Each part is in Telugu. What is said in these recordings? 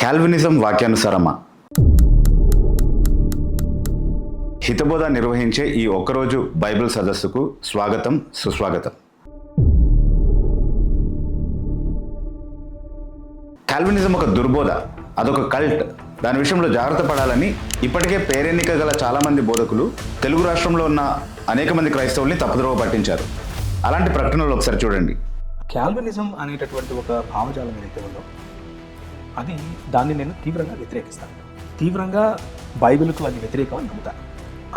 కాల్వినిజం వాక్యానుసారమా? హితబోధ నిర్వహించే ఈ ఒక్కరోజు బైబిల్ సదస్సుకు స్వాగతం, సుస్వాగతం. కాల్వినిజం ఒక దుర్బోధ, అదొక కల్ట్. దాని విషయంలో జాగ్రత్త పడాలని ఇప్పటికే పేరెన్నిక గల చాలామంది బోధకులు తెలుగు రాష్ట్రంలో ఉన్న అనేక మంది క్రైస్తవుల్ని తప్పుదోవ పట్టించారు. అలాంటి ప్రకటనలు ఒకసారి చూడండి. కాల్వినిజం అనేటటువంటి ఒక భావజాలం ఏదైతే ఉందో దాన్ని నేను తీవ్రంగా వ్యతిరేకిస్తాను. తీవ్రంగా బైబిల్కు అది వ్యతిరేకం అని నమ్ముతాను.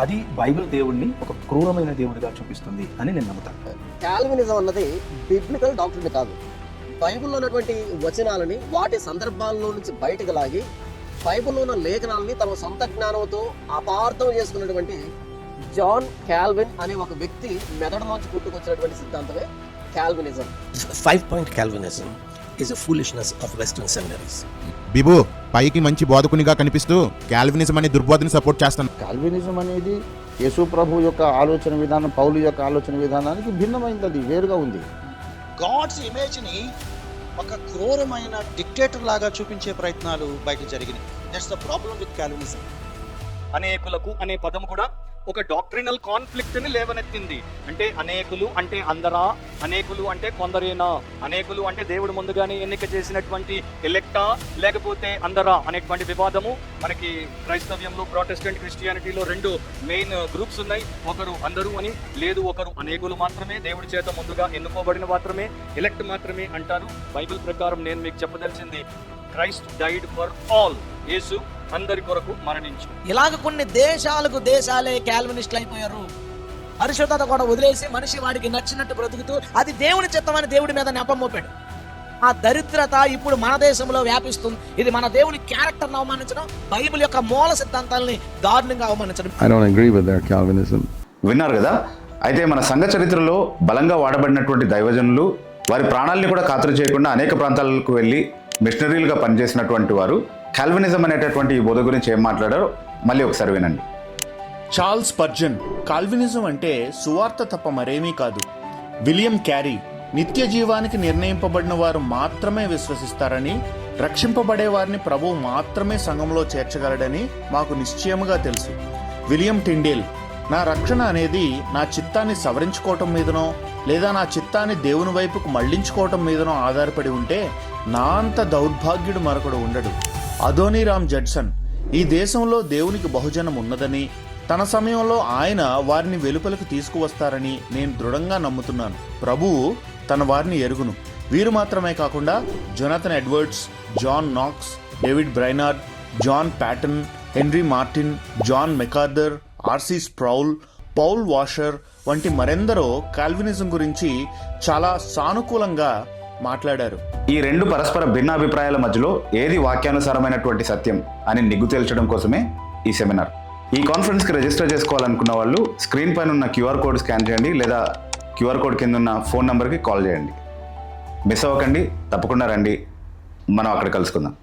అది బైబిల్ దేవుడిని ఒక క్రూరమైన దేవుడిగా చూపిస్తుంది అని నేను నమ్ముతాను. కాల్వినిజం అన్నది బిబ్లికల్ డాక్టరీన్ కాదు. బైబిల్లో ఉన్నటువంటి వచనాలని వాటి సందర్భాల్లో నుంచి బయటకు లాగి బైబిల్లో ఉన్న లేఖనాలని తమ సొంత జ్ఞానంతో అపార్థం చేసుకున్నటువంటి జాన్ కాల్విన్ అనే ఒక వ్యక్తి మెదడులోంచి పుట్టుకొచ్చినటువంటి సిద్ధాంతమే Calvinism. 5-point Calvinism is a foolishness of Western seminaries. Bibu పైకి మంచి బోధకునిగా కనిపిస్తూ కాల్వినిజం అనే దుర్బోధని సపోర్ట్ చేస్తాను. కాల్వినిజం అనేది యేసు ప్రభు యొక్క ఆలోచన విధానం, పౌలు యొక్క ఆలోచన విధానానికి భిన్నమైనది, అది వేరుగా ఉంది. గాడ్స్ ఇమేజ్ని ఒక క్రూరమైన డిక్టేటర్ లాగా చూపించే ప్రయత్నాలు బయట జరిగినాయి. That's the problem with Calvinism. అనేకులకు అనే పదం కూడా ఒక డాక్ట్రినల్ కాన్ఫ్లిక్ట్ ని లేవనెత్తింది. అంటే అనేకులు అంటే అందరా, అనేకులు అంటే కొందరేనా, అనేకులు అంటే దేవుడు ముందుగానే ఎన్నిక చేసినటువంటి ఎలెక్టా లేకపోతే అందరా అనేటువంటి వివాదము మనకి క్రైస్తవ్యంలో, ప్రొటెస్టెంట్ క్రిస్టియానిటీలో రెండు మెయిన్ గ్రూప్స్ ఉన్నాయి. ఒకరు అందరూ అని, లేదు ఒకరు అనేకులు మాత్రమే, దేవుడి చేత ముందుగా ఎన్నుకోబడిన మాత్రమే, ఎలెక్ట్ మాత్రమే అంటారు. బైబిల్ ప్రకారం నేను మీకు చెప్పదలిచింది, క్రైస్ట్ డైడ్ ఫర్ ఆల్. యేసు అందరి కొరకు మరణించు. ఇలాగ కొన్ని దేశాలే కాల్వినిస్టులు అయిపోయారు. పరిశుద్ధత కూడా వదిలేసి మనిషి వాడికి నచ్చినట్టు బ్రతుకుతూ అది దేవుని చిత్తమని దేవుడి మీద నెపం మోపాడు. ఆ దరిద్రత ఇప్పుడు మన దేశంలో వ్యాపిస్తుంది. ఇది మన దేవుని క్యారెక్టర్ని అవమానించడం, బైబిల్ యొక్క మూల సిద్ధాంతాలని దారుణంగా అవమానించడం. I don't agree with their Calvinism. విన్నారు కదా? అయితే మన సంఘ చరిత్రలో బలంగా వాడబడినటువంటి దైవజనులు వారి ప్రాణాలని కూడా ఖాతరు చేయకుండా అనేక ప్రాంతాలకు వెళ్ళి మిషనరీలుగా పనిచేసినటువంటి వారు కాల్వినిజం అనేటటువంటి ఈ బోధ గురించి ఏం మాట్లాడారో మళ్ళీ ఒకసారి వినండి. చార్ల్స్ స్పర్జన్ కాల్వినిజం అంటే సువార్త తప్ప మరేమీ కాదు. విలియం క్యారీ నిత్య జీవానికి నిర్ణయింపబడిన వారు మాత్రమే విశ్వసిస్తారని, రక్షింపబడే వారిని ప్రభువు మాత్రమే సంఘంలో చేర్చగలడని మాకు నిశ్చయముగా తెలుసు. విలియం టిండేల్ నా రక్షణ అనేది నా చిత్తాన్ని సవరించుకోవటం మీదనో లేదా నా చిత్తాన్ని దేవుని వైపుకు మళ్లించుకోవటం మీదనో ఆధారపడి ఉంటే నా అంత దౌర్భాగ్యుడు మరొకడు ఉండడు. అదోనీరామ్ జడ్సన్ ఈ దేశంలో దేవునికి బహుజనం ఉన్నదని, తన సమయంలో ఆయన వారిని వెలుపలకు తీసుకువస్తారని నేను దృఢంగా నమ్ముతున్నాను. ప్రభువు తన వారిని ఎరుగును. వీరు మాత్రమే కాకుండా Jonathan Edwards, John Knox, David Brainerd, John Paton, Henry Martyn, John MacArthur, R C Sproul, Paul Washer వంటి మరెందరో కాల్వినిజం గురించి చాలా సానుకూలంగా మాట్లాడారు. ఈ రెండు పరస్పర భిన్నాభిప్రాయాల మధ్యలో ఏది వాక్యానుసారమైనటువంటి సత్యం అని నిగ్గు తేల్చడం కోసమే ఈ సెమినార్. ఈ కాన్ఫరెన్స్కి రిజిస్టర్ చేసుకోవాలనుకున్న వాళ్ళు స్క్రీన్ పైన ఉన్న QR కోడ్ స్కాన్ చేయండి, లేదా QR కోడ్ కింద ఉన్న ఫోన్ నెంబర్కి కాల్ చేయండి. మిస్ అవ్వకండి, తప్పకుండా రండి, మనం అక్కడ కలుసుకుందాం.